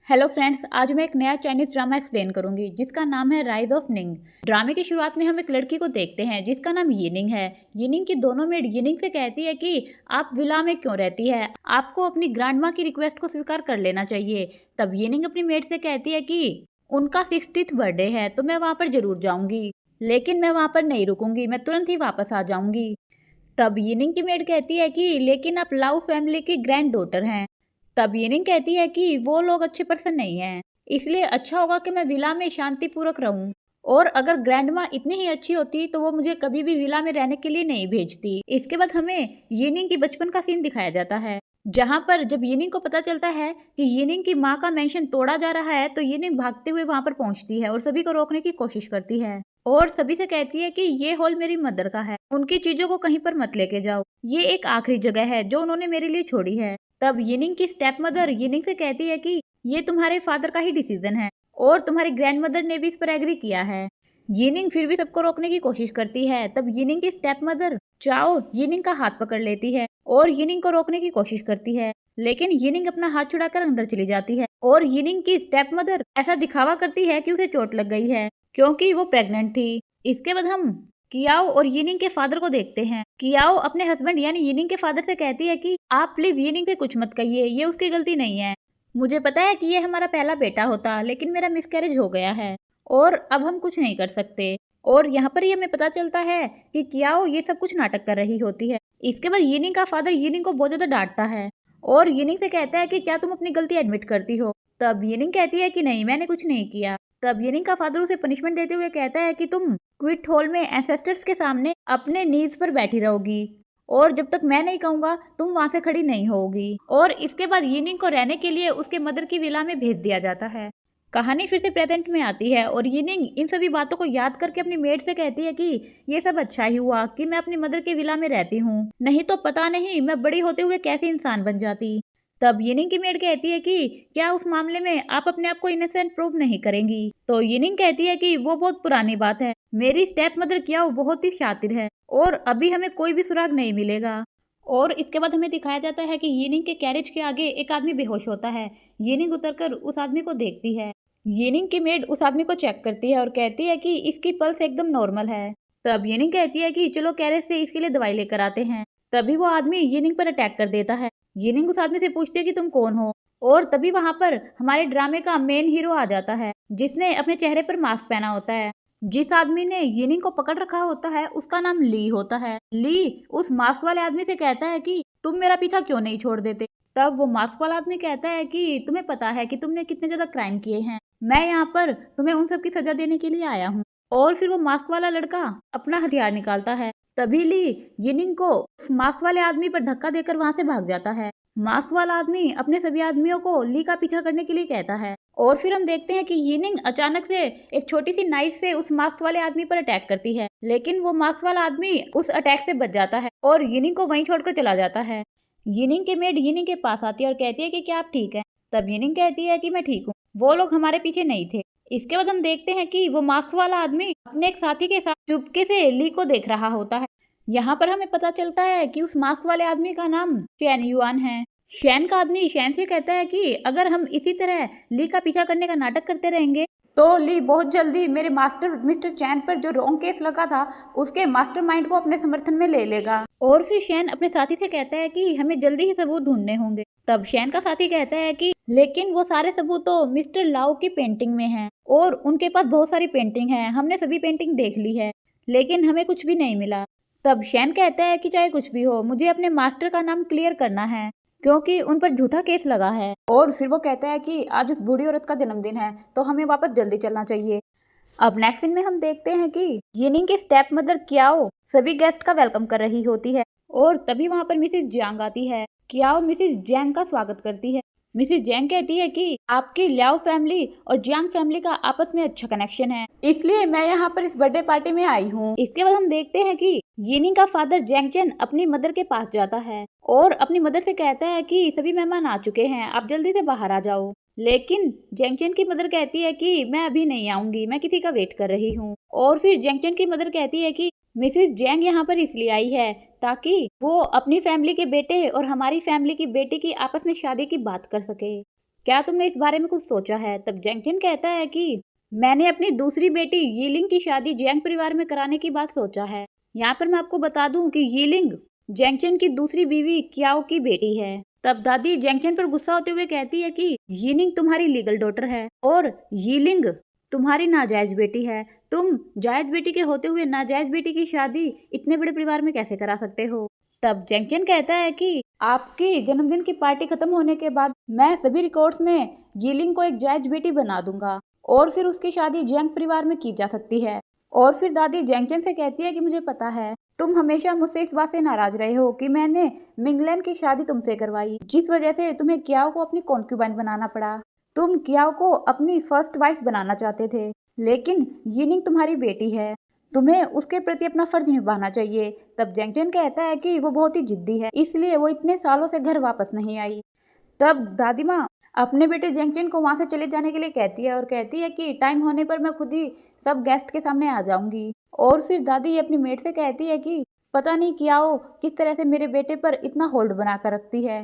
Hello friends, आज मैं एक नया चाइनीज ड्रामा एक्सप्लेन करूंगी जिसका नाम है राइज ऑफ निंग। ड्रामे की शुरुआत में हम एक लड़की को देखते हैं जिसका नाम यिनिंग है। यिनिंग की दोनों मेड यिनिंग से कहती है कि आप विला में क्यों रहती है, आपको अपनी ग्रैंड माँ की रिक्वेस्ट को स्वीकार कर लेना चाहिए। तब यिनिंग अपनी मेड से कहती है कि उनका 60th बर्थडे है तो मैं वहां पर जरूर जाऊंगी, लेकिन मैं वहां पर नहीं रुकूंगी, मैं तुरंत ही वापस आ जाऊंगी। तब यिनिंग की मेड कहती है कि लेकिन आप लाउ फैमिली की ग्रैंड डॉटर हैं। तब यिनिंग कहती है कि वो लोग अच्छे पर्सन नहीं हैं, इसलिए अच्छा होगा कि मैं विला में शांतिपूर्वक रहूं। और अगर ग्रैंड माँ इतनी ही अच्छी होती तो वो मुझे कभी भी विला में रहने के लिए नहीं भेजती। इसके बाद हमें यिनिंग की बचपन का सीन दिखाया जाता है, जहां पर जब यिनिंग को पता चलता है कि यिनिंग की माँ का मेंशन तोड़ा जा रहा है तो यिनिंग भागते हुए वहां पर पहुंचती है और सभी को रोकने की कोशिश करती है और सभी से कहती है कि ये हॉल मेरी मदर का है, उनकी चीजों को कहीं पर मत लेके जाओ, ये एक आखिरी जगह है जो उन्होंने मेरे लिए छोड़ी है। तब यिनिंग की स्टेप मदर यिनिंग से कहती है कि ये तुम्हारे फादर का ही डिसीजन है और तुम्हारी ग्रैंड मदर ने भी इस पर एग्री किया है। यिनिंग फिर भी सबको रोकने की कोशिश करती है। तब यिनिंग की स्टेप मदर चाओ यिनिंग का हाथ पकड़ लेती है और यिनिंग को रोकने की कोशिश करती है, लेकिन यिनिंग अपना हाथ छुड़ाकर अंदर चली जाती है और यिनिंग की स्टेप मदर ऐसा दिखावा करती है कि उसे चोट लग गई है क्योंकि वो प्रेग्नेंट थी। इसके बाद हम कियाओ और यिनिंग के फादर को देखते हैं। कियाओ अपने हस्बैंड यानी यिनिंग के फादर से कहती है कि आप प्लीज यिनिंग से कुछ मत कहिए, ये उसकी गलती नहीं है। मुझे पता है कि ये हमारा पहला बेटा होता, लेकिन मेरा मिसकैरेज हो गया है और अब हम कुछ नहीं कर सकते। और यहाँ पर ही हमें पता चलता है कि कियाओ ये सब कुछ नाटक कर रही होती है। इसके बाद यिनिंग का फादर यिनिंग को बहुत ज्यादा डांटता है और यिनिंग से कहता है कि क्या तुम अपनी गलती एडमिट करती हो। तब यिनिंग कहती है कि नहीं, मैंने कुछ नहीं किया। तब यिनिंग का फादर उसे पनिशमेंट देते हुए कहता है कि तुम क्विट हॉल में एंसेस्टर्स के सामने अपने नीज पर बैठी रहोगी और जब तक मैं नहीं कहूंगा तुम वहां से खड़ी नहीं होगी। और इसके बाद यिनिंग को रहने के लिए उसके मदर की विला में भेज दिया जाता है। कहानी फिर से प्रेजेंट में आती है और यिनिंग इन सभी बातों को याद करके अपनी मेड से कहती है कि ये सब अच्छा ही हुआ कि मैं अपनी मदर के विला में रहती हूँ, नहीं तो पता नहीं मैं बड़ी होते हुए कैसे इंसान बन जाती। तब यिनिंग की मेड कहती है कि क्या उस मामले में आप अपने आप को इनोसेंट प्रूव नहीं करेंगी। तो यिनिंग कहती है कि वो बहुत पुरानी बात है, मेरी स्टेप मदर क्या बहुत ही शातिर है और अभी हमें कोई भी सुराग नहीं मिलेगा। और इसके बाद हमें दिखाया जाता है कि यिनिंग के कैरेज के आगे एक आदमी बेहोश होता है। यिनिंग उतरकर उस आदमी को देखती है। यिनिंग की मेड उस आदमी को चेक करती है और कहती है कि इसकी पल्स एकदम नॉर्मल है। तब यिनिंग कहती है कि चलो कैरेज से इसके लिए दवाई लेकर आते हैं। तभी वो आदमी यिनिंग पर अटैक कर देता है। यिनिंग उस आदमी से पूछती है कि तुम कौन हो और तभी वहां पर हमारे ड्रामे का मेन हीरो आ जाता है जिसने अपने चेहरे पर मास्क पहना होता है। जिस आदमी ने यिनिंग को पकड़ रखा होता है उसका नाम ली होता है। ली उस मास्क वाले आदमी से कहता है कि तुम मेरा पीछा क्यों नहीं छोड़ देते। तब वो मास्क वाला आदमी कहता है कि तुम्हें पता है कि तुमने कितने ज्यादा क्राइम किए हैं, मैं यहाँ पर तुम्हें उन सब की सजा देने के लिए आया हूँ। और फिर वो मास्क वाला लड़का अपना हथियार निकालता है। तभी ली यिनिंग को उस मास्क वाले आदमी पर धक्का देकर वहां से भाग जाता है। मास्क वाला आदमी अपने सभी आदमियों को ली का पीछा करने के लिए कहता है और फिर हम देखते हैं कि यिनिंग अचानक से एक छोटी सी नाइफ से उस मास्क वाले आदमी पर अटैक करती है, लेकिन वो मास्क वाला आदमी उस अटैक से बच जाता है और यिनिंग को वहीं छोड़कर चला जाता है। यिनिंग के मेड यिनिंग के पास आती है और कहती है कि क्या आप ठीक है। तब यिनिंग कहती है कि मैं ठीक हूँ, वो लोग हमारे पीछे नहीं थे। इसके बाद हम देखते हैं कि वो मास्क वाला आदमी अपने एक साथी के साथ चुपके से ली को देख रहा होता है। यहाँ पर हमें पता चलता है कि उस मास्क वाले आदमी का नाम शैन युआन है। शैन का आदमी शैन से कहता है कि अगर हम इसी तरह ली का पीछा करने का नाटक करते रहेंगे तो ली बहुत जल्दी मेरे मास्टर मिस्टर चैन पर जो रॉन्ग केस लगा था उसके मास्टरमाइंड को अपने समर्थन में ले लेगा। और फिर शैन अपने साथी से कहता है कि हमें जल्दी ही सबूत ढूंढने होंगे। तब शैन का साथी कहता है कि लेकिन वो सारे सबूत तो मिस्टर लाओ की पेंटिंग में हैं और उनके पास बहुत सारी पेंटिंग है, हमने सभी पेंटिंग देख ली है, लेकिन हमें कुछ भी नहीं मिला। तब शैन कहता है कि चाहे कुछ भी हो मुझे अपने मास्टर का नाम क्लियर करना है क्योंकि उन पर झूठा केस लगा है। और फिर वो कहता है कि आज उस बूढ़ी औरत का जन्मदिन है तो हमें वापस जल्दी चलना चाहिए। अब नेक्स्ट सीन में हम देखते हैं कि यिनिंग की स्टेप मदर कियाओ सभी गेस्ट का वेलकम कर रही होती है और तभी वहां पर मिसेस जियांग आती है। कियाओ मिसेस जियांग का स्वागत करती है। मिसेस जियांग कहती है कि आपकी ल्याओ फैमिली और जियांग फैमिली का आपस में अच्छा कनेक्शन है, इसलिए मैं यहाँ पर इस बर्थडे पार्टी में आई हूँ। इसके बाद हम देखते हैं कि यिनिंग का फादर जैंग चेन अपनी मदर के पास जाता है और अपनी मदर से कहता है कि सभी मेहमान आ चुके हैं, आप जल्दी से बाहर आ जाओ। लेकिन जेंगचन की मदर कहती है कि मैं अभी नहीं आऊंगी, मैं किसी का वेट कर रही हूँ। और फिर जेंगचन की मदर कहती है कि मिसेस जेंग यहाँ पर इसलिए आई है ताकि वो अपनी फैमिली के बेटे और हमारी फैमिली की बेटी की आपस में शादी की बात कर सके। क्या तुमने इस बारे में कुछ सोचा है? तब जैंगचन कहता है कि मैंने अपनी दूसरी बेटी यीलिंग की शादी जियांग परिवार में कराने की बात सोचा है। यहाँ पर मैं आपको बता दूं कि यीलिंग जैंगचन की दूसरी बीवी क्याओ की बेटी है। तब दादी जैंगचन पर गुस्सा होते हुए कहती है कि यीनिंग तुम्हारी लीगल डॉटर है और यीलिंग तुम्हारी नाजायज बेटी है। तुम जायज बेटी के होते हुए नाजायज बेटी की शादी इतने बड़े परिवार में कैसे करा सकते हो? तब जैंगचन कहता है कि आपकी जन्मदिन की पार्टी खत्म होने के बाद मैं सभी रिकॉर्ड्स में यीलिंग को एक जायज बेटी बना दूंगा और फिर उसकी शादी जियांग परिवार में की जा सकती है। और फिर दादी जैंगचन से कहती है कि मुझे पता है तुम हमेशा मुझसे इस बात से नाराज रहे हो कि मैंने मिंगलैन की शादी तुमसे करवाई, जिस वजह से तुम्हें क्याओ को अपनी कॉन्क्यूबाइन बनाना पड़ा। तुम क्याओ को अपनी फर्स्ट वाइफ बनाना चाहते थे, लेकिन यीनिंग तुम्हारी बेटी है, तुम्हें उसके प्रति अपना फर्ज निभाना चाहिए। तब जैंगचन कहता है कि वो बहुत ही जिद्दी है, इसलिए वो इतने सालों से घर वापस नहीं आई। तब दादी माँ अपने बेटे जैंगचन को वहाँ से चले जाने के लिए कहती है और कहती है कि टाइम होने पर मैं खुद ही सब गेस्ट के सामने आ जाऊंगी। और फिर दादी अपनी मेड से कहती है कि पता नहीं क्याओ किस तरह से मेरे बेटे पर इतना होल्ड बना कर रखती है।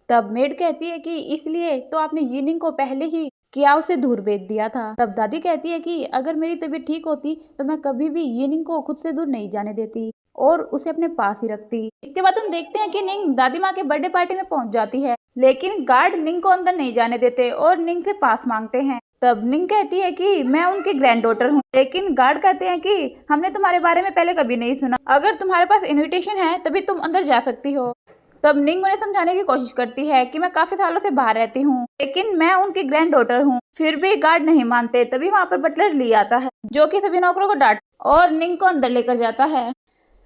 तब मेड कहती है कि इसलिए तो आपने यीनिंग को पहले ही क्याओ से दूर भेज दिया था। तब दादी कहती है कि अगर मेरी तबीयत ठीक होती तो मैं कभी भी यीनिंग को खुद से दूर नहीं जाने देती और उसे अपने पास ही रखती। इसके बाद हम देखते हैं कि निंग दादी माँ के बर्थडे पार्टी में पहुंच जाती है, लेकिन गार्ड निंग को अंदर नहीं जाने देते और निंग से पास मांगते हैं। तब निंग कहती है कि मैं उनकी ग्रैंड डॉटर हूँ, लेकिन गार्ड कहते हैं कि हमने तुम्हारे बारे में पहले कभी नहीं सुना, अगर तुम्हारे पास इन्विटेशन है तभी तुम अंदर जा सकती हो। तब निंग उन्हें समझाने की कोशिश करती है कि मैं काफी सालों से बाहर रहती हूँ, लेकिन मैं उनकी ग्रैंड डॉटर हूँ। फिर भी गार्ड नहीं मानते। तभी वहाँ पर बटलर ली आता है जो कि सभी नौकरों को डांट और निंग को अंदर लेकर जाता है।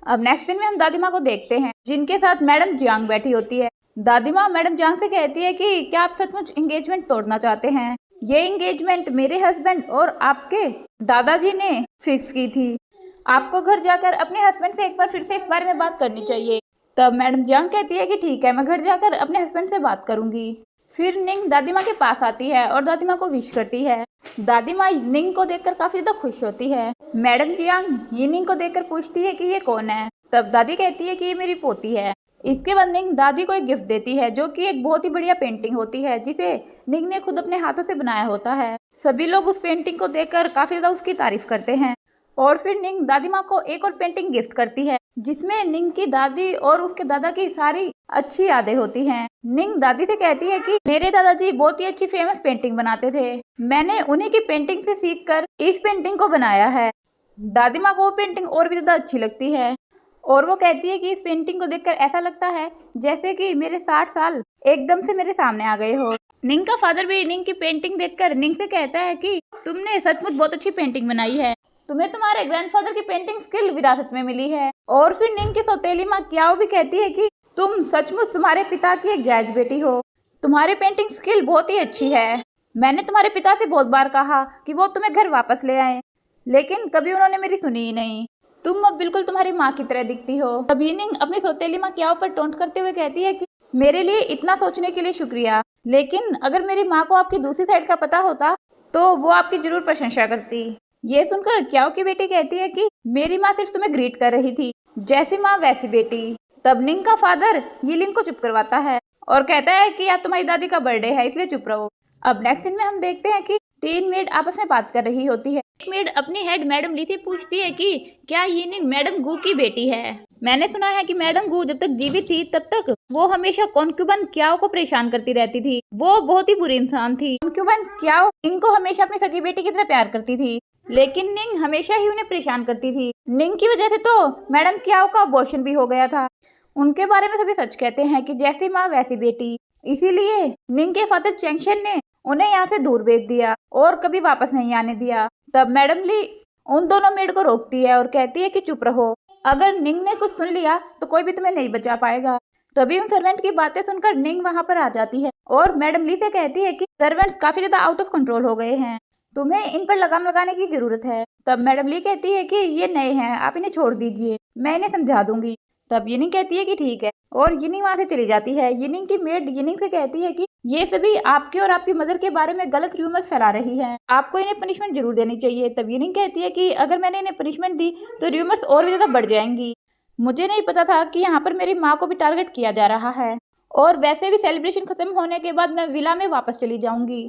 अब नेक्स्ट सीन में हम दादी माँ को देखते हैं जिनके साथ मैडम जियांग बैठी होती है। दादी माँ मैडम जियांग से कहती है कि क्या आप सचमुच एंगेजमेंट तोड़ना चाहते हैं? ये एंगेजमेंट मेरे हस्बैंड और आपके दादाजी ने फिक्स की थी। आपको घर जाकर अपने हस्बैंड से एक बार फिर से इस बारे में बात करनी चाहिए। तब मैडम जियांग कहती है कि ठीक है, मैं घर जाकर अपने हस्बैंड से बात करूंगी। फिर निंग दादी माँ के पास आती है और दादी माँ को विश करती है। दादी माँ निंग को देखकर काफी ज्यादा खुश होती है। मैडम जियांग यीनिंग को देखकर पूछती है कि ये कौन है? तब दादी कहती है कि ये मेरी पोती है। इसके बाद निंग दादी को एक गिफ्ट देती है जो कि एक बहुत ही बढ़िया पेंटिंग होती है जिसे निंग ने खुद अपने हाथों से बनाया होता है। सभी लोग उस पेंटिंग को देखकर काफी ज्यादा उसकी तारीफ करते हैं। और फिर निंग दादी माँ को एक और पेंटिंग गिफ्ट करती है जिसमें निंग की दादी और उसके दादा की सारी अच्छी यादें होती हैं। निंग दादी से कहती है कि मेरे दादाजी बहुत ही अच्छी फेमस पेंटिंग बनाते थे, मैंने उन्हीं की पेंटिंग से सीखकर इस पेंटिंग को बनाया है। दादी माँ को वो पेंटिंग और भी ज्यादा अच्छी लगती है और वो कहती है कि इस पेंटिंग को देखकर ऐसा लगता है जैसे कि मेरे 60 साल एकदम से मेरे सामने आ गए हो। निंग का फादर भी निंग की पेंटिंग देखकर निंग से कहता है कि तुमने सचमुच बहुत अच्छी पेंटिंग बनाई है, तुम्हें तुम्हारे ग्रैंडफादर की पेंटिंग स्किल विरासत में मिली है। और फिर निंग की सौतेली माँ क्याओ भी कहती है कि तुम सचमुच तुम्हारे पिता की एक जायज बेटी हो, तुम्हारी पेंटिंग स्किल बहुत ही अच्छी है। मैंने तुम्हारे पिता से बहुत बार कहा कि वो तुम्हें घर वापस ले आए, लेकिन कभी उन्होंने मेरी सुनी ही नहीं। तुम अब बिल्कुल तुम्हारी माँ की तरह दिखती हो। तब निंग अपनी सौतेली माँ क्याओ पर टोंट करते हुए कहती है कि मेरे लिए इतना सोचने के लिए शुक्रिया, लेकिन अगर मेरी माँ को आपकी दूसरी साइड का पता होता तो वो आपकी जरूर प्रशंसा करती। ये सुनकर क्याओ की बेटी कहती है कि मेरी माँ सिर्फ तुम्हें ग्रीट कर रही थी, जैसी माँ वैसी बेटी। तब निंग का फादर यीलिंग को चुप करवाता है और कहता है कि आज तुम्हारी दादी का बर्थडे है इसलिए चुप रहो। अब नेक्स्ट सीन में हम देखते हैं कि 3 मेड आपस में बात कर रही होती है। एक मेड अपनी हेड मैडम ली से पूछती है कि क्या यीनिंग मैडम गू की बेटी है? मैंने सुना है कि मैडम गू जब तक जीवित थी तब तक वो हमेशा कॉन्क्यूबन क्याओ को परेशान करती रहती थी, वो बहुत ही बुरी इंसान थी। कॉन्क्यूबन क्याओ निंग को हमेशा अपनी सगी बेटी की तरह प्यार करती थी, लेकिन निंग हमेशा ही उन्हें परेशान करती थी। निंग की वजह से तो मैडम क्याओ का अबॉर्शन भी हो गया था। उनके बारे में सभी सच कहते हैं कि जैसी माँ वैसी बेटी, इसीलिए निंग के फादर चैंगशन ने उन्हें यहाँ से दूर भेज दिया और कभी वापस नहीं आने दिया। तब मैडम ली उन दोनों मेड को रोकती है और कहती है कि चुप रहो, अगर निंग ने कुछ सुन लिया तो कोई भी तुम्हें नहीं बचा पाएगा। तभी उन सर्वेंट की बातें सुनकर निंग वहाँ पर आ जाती है और मैडम ली से कहती है कि सर्वेंट्स काफी ज्यादा आउट ऑफ कंट्रोल हो गए हैं, तुम्हें इन पर लगाम लगाने की जरूरत है। तब मैडम ली कहती है कि ये नए हैं, आप इन्हें छोड़ दीजिए, मैं इन्हें समझा दूंगी। तब यिनिंग कहती है कि ठीक है और यिनिंग वहाँ से चली जाती है। यिनिंग की मेड यिनिंग से कहती है कि ये सभी आपके और आपकी मदर के बारे में गलत र्यूमर्स फैला रही हैं, आपको इन्हें पनिशमेंट जरूर देनी चाहिए। तब यिनिंग कहती है कि अगर मैंने इन्हें पनिशमेंट दी तो र्यूमर्स और भी ज्यादा बढ़ जाएंगी, मुझे नहीं पता था कि यहाँ पर मेरी माँ को भी टारगेट किया जा रहा है। और वैसे भी सेलिब्रेशन खत्म होने के बाद मैं विला में वापस चली जाऊंगी।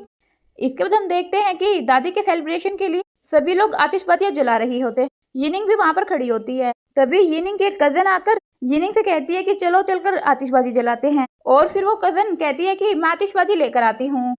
इसके बाद हम देखते हैं कि दादी के सेलिब्रेशन के लिए सभी लोग आतिशबाजियां जला रही होते। यिनिंग भी वहां पर खड़ी होती है। तभी यिनिंग की एक कजन आकर यिनिंग से कहती है कि चलो चलकर आतिशबाजी जलाते हैं। और फिर वो कजन कहती है कि मैं आतिशबाजी लेकर आती हूँ।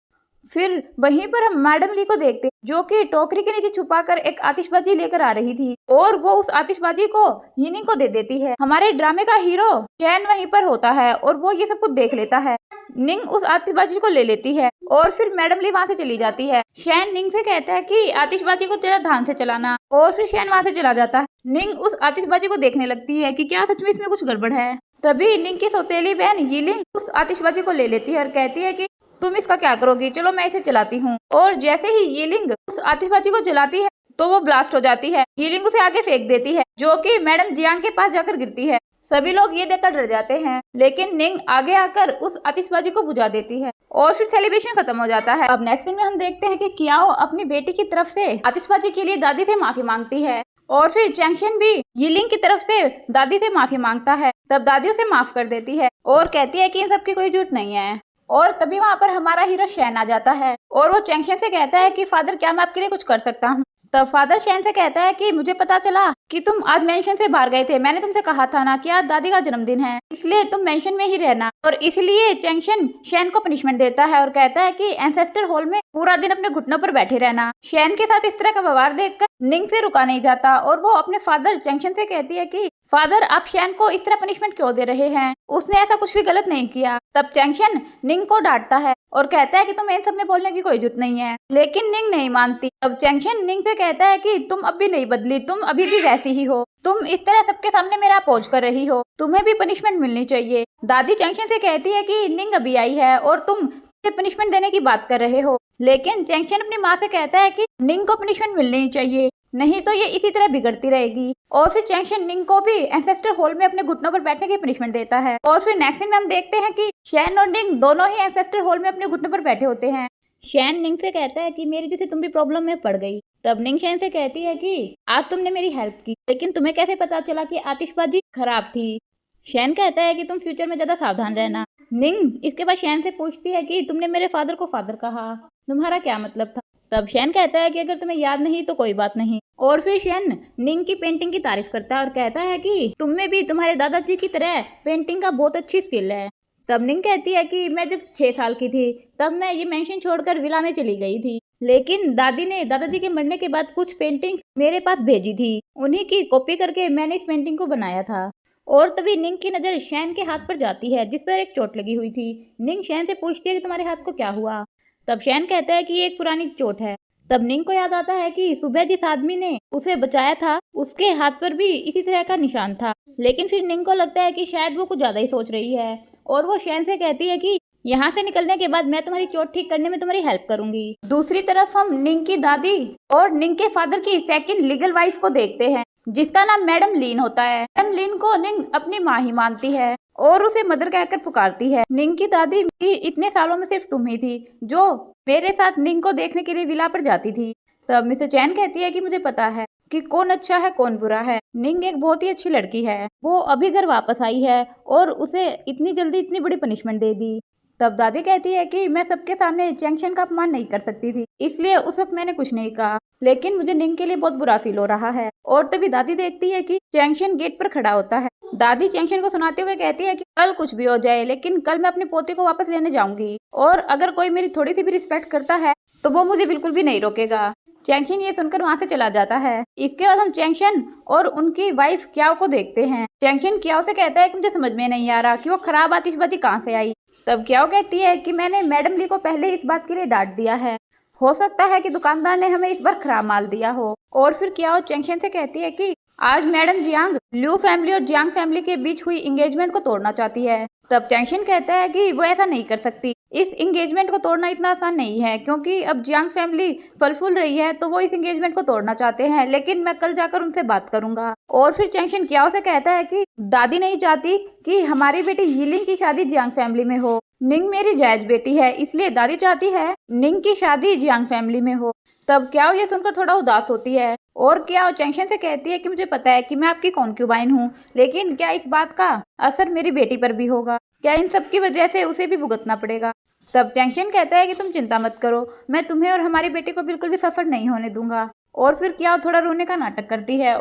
फिर वहीं पर हम मैडम ली को देखते जो कि टोकरी के नीचे छुपाकर एक आतिशबाजी लेकर आ रही थी और वो उस आतिशबाजी को यिनिंग को दे देती है। हमारे ड्रामे का हीरो शैन वहीं पर होता है और वो ये सब कुछ देख लेता है। निंग उस आतिशबाजी को ले लेती है और फिर मैडम ली वहाँ से चली जाती है। शैन निंग से कहता है कि आतिशबाजी को तेरा ध्यान से चलाना और फिर शैन वहाँ से चला जाता है। निंग उस आतिशबाजी को देखने लगती है कि क्या सच में इसमें कुछ गड़बड़ है। तभी निंग की सौतेली बहन यिलिंग उस आतिशबाजी को ले लेती है और कहती है कि तुम इसका क्या करोगी, चलो मैं इसे चलाती हूँ। और जैसे ही यिलिंग उस आतिशबाजी को जलाती है तो वो ब्लास्ट हो जाती है। यिलिंग उसे आगे फेंक देती है जो कि मैडम जियांग के पास जाकर गिरती है। सभी लोग ये देखकर डर जाते हैं लेकिन निंग आगे आकर उस आतिशबाजी को बुझा देती है और फिर सेलिब्रेशन खत्म हो जाता है। अब नेक्स्ट सीन में हम देखते हैं कि कियाओ अपनी बेटी की तरफ से आतिशबाजी के लिए दादी से माफी मांगती है और फिर चैंगशन भी यिलिंग की तरफ से दादी से माफी मांगता है। तब दादी उसे माफ कर देती है और कहती है कि इन सब की कोई जरूरत नहीं है। और तभी वहाँ पर हमारा हीरो शैन आ जाता है और वो चैंगशन से कहता है कि फादर क्या मैं आपके लिए कुछ कर सकता हूँ। तब फादर शैन से कहता है कि मुझे पता चला कि तुम आज मेंशन से बाहर गए थे। मैंने तुमसे कहा था ना कि आज दादी का जन्मदिन है, इसलिए तुम मेंशन में ही रहना। और इसलिए चैंगशन शैन को पनिशमेंट देता है और कहता है कि एंसेस्टर हॉल में पूरा दिन अपने घुटनों पर बैठे रहना। शैन के साथ इस तरह का व्यवहार देखकर निंग से रुका नहीं जाता और वो अपने फादर चैंगशन से कहती है कि फादर आप शैन को इस तरह पनिशमेंट क्यों दे रहे हैं, उसने ऐसा कुछ भी गलत नहीं किया। तब चैंगशन निंग को डांटता है और कहता है कि तुम्हें इन सब में बोलने की कोई जरूरत नहीं है, लेकिन निंग नहीं मानती। अब चैंगशन निंग से कहता है कि तुम अब भी नहीं बदली, तुम अभी भी वैसी ही हो, तुम इस तरह सबके सामने मेरा अपोज कर रही हो, तुम्हें भी पनिशमेंट मिलनी चाहिए। दादी चैंगशन से कहती है कि निंग अभी आई है और तुम पनिशमेंट देने की बात कर रहे हो, लेकिन चैंगशन अपनी माँ से कहता है कि निंग को पनिशमेंट मिलनी चाहिए, नहीं तो ये इसी तरह बिगड़ती रहेगी। और फिर चैंगशन निंग को भी एंसेस्टर हॉल में अपने घुटनों पर बैठने की पनिशमेंट देता है। और फिर नेक्स्ट सीन में हम देखते हैं कि शैन और निंग दोनों ही एंसेस्टर हॉल में अपने घुटनों पर बैठे होते हैं। शैन निंग से कहता है कि मेरी जैसे तुम भी प्रॉब्लम में पड़ गई। तब निंग शैन से कहती है कि आज तुमने मेरी हेल्प की, लेकिन तुम्हें कैसे पता चला कि आतिशबाजी खराब थी। शैन कहता है कि तुम फ्यूचर में ज्यादा सावधान रहना। निंग इसके बाद शैन से पूछती है कि तुमने मेरे फादर को फादर कहा, तुम्हारा क्या मतलब था। तब शैन कहता है कि अगर तुम्हें याद नहीं तो कोई बात नहीं। और फिर शैन निंग की पेंटिंग की तारीफ करता है और कहता है कि तुम में भी तुम्हारे दादाजी की तरह पेंटिंग का बहुत अच्छी स्किल है। तब निंग कहती है कि मैं जब 6 साल की थी तब मैं ये मेंशन छोड़कर विला में चली गई थी, लेकिन दादी ने दादाजी के मरने के बाद कुछ पेंटिंग मेरे पास भेजी थी, उन्हीं की कॉपी करके मैंने इस पेंटिंग को बनाया था। और तभी निंग की नज़र शैन के हाथ पर जाती है जिस पर एक चोट लगी हुई थी। निंग शैन से पूछती है कि तुम्हारे हाथ को क्या हुआ। तब शैन कहता है कि ये एक पुरानी चोट है। तब निंग को याद आता है कि सुबह जिस आदमी ने उसे बचाया था उसके हाथ पर भी इसी तरह का निशान था, लेकिन फिर निंग को लगता है कि शायद वो कुछ ज्यादा ही सोच रही है और वो शैन से कहती है कि यहाँ से निकलने के बाद मैं तुम्हारी चोट ठीक करने में तुम्हारी हेल्प करूंगी। दूसरी तरफ हम निंग की दादी और निंग के फादर की सेकंड लीगल वाइफ को देखते हैं जिसका नाम मैडम लीन होता है। मैडम लीन को निंग अपनी माँ ही मानती है और उसे मदर कहकर पुकारती है। निंग की दादी इतने सालों में सिर्फ तुम ही थी जो मेरे साथ निंग को देखने के लिए विला पर जाती थी। तब मिस्टर चैन कहती है कि मुझे पता है कि कौन अच्छा है कौन बुरा है। निंग एक बहुत ही अच्छी लड़की है, वो अभी घर वापस आई है और उसे इतनी जल्दी इतनी बड़ी पनिशमेंट दे दी। तब दादी कहती है कि मैं सबके सामने चैंगशन का अपमान नहीं कर सकती थी, इसलिए उस वक्त मैंने कुछ नहीं कहा, लेकिन मुझे निंग के लिए बहुत बुरा फील हो रहा है। और तभी दादी देखती है कि चैंगशन गेट पर खड़ा होता है। दादी चैंगशन को सुनाते हुए कहती है कि कल कुछ भी हो जाए लेकिन कल मैं अपने पोते को वापस लेने जाऊंगी और अगर कोई मेरी थोड़ी सी भी रिस्पेक्ट करता है तो वो मुझे बिल्कुल भी नहीं रोकेगा। चैंगशन ये सुनकर वहाँ से चला जाता है। इसके बाद हम चैंगशन और उनकी वाइफ क्याओ को देखते हैं। चैंगशन क्याओ से कहता है कि मुझे समझ में नहीं आ रहा कि वो खराब आतिशबाजी कहाँ से आई। तब क्याओ कहती है कि मैंने मैडम ली को पहले इस बात के लिए डांट दिया है, हो सकता है कि दुकानदार ने हमें इस बार खराब माल दिया हो। और फिर क्याओ चैंगशन से कहती है कि आज मैडम जियांग ल्यू फैमिली और जियांग फैमिली के बीच हुई एंगेजमेंट को तोड़ना चाहती है। तब चैंगशन कहता है कि वो ऐसा नहीं कर सकती, इस एंगेजमेंट को तोड़ना इतना आसान नहीं है क्योंकि अब जियांग फैमिली फल फूल रही है तो वो इस एंगेजमेंट को तोड़ना चाहते हैं, लेकिन मैं कल जाकर उनसे बात करूंगा। और फिर चैंगशन क्याओ से कहता है कि दादी नहीं चाहती कि हमारी बेटी यिलिंग की शादी जियांग फैमिली में हो, निंग मेरी जायज बेटी है, इसलिए दादी चाहती है निंग की शादी जियांग फैमिली में हो। तब क्याओ ये सुनकर थोड़ा उदास होती है और क्याओ चैंगशन से कहती है कि मुझे पता है कि मैं आपकी कॉन्क्यूबाइन हूँ, लेकिन क्या इस बात का असर मेरी बेटी पर भी होगा? क्या इन सब की वजह से उसे भी भुगतना पड़ेगा? तब चैंगशन कहता है कि तुम चिंता मत करो, मैं तुम्हें और हमारी बेटी को बिल्कुल भी सफर नहीं होने दूंगा। और फिर क्याओ थोड़ा रोने का नाटक करती है।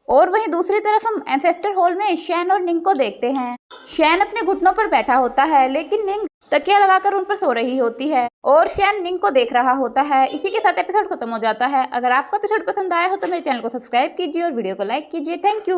और वहीं दूसरी तरफ हम एंसेस्टर हॉल में शैन और निंग को देखते हैं। शैन अपने घुटनों पर बैठा होता है, लेकिन निंग तकिया लगाकर उन पर सो रही होती है और शैन निंग को देख रहा होता है। इसी के साथ एपिसोड खत्म हो जाता है। अगर आपको एपिसोड पसंद आया हो तो मेरे चैनल को सब्सक्राइब कीजिए और वीडियो को लाइक कीजिए। Thank you.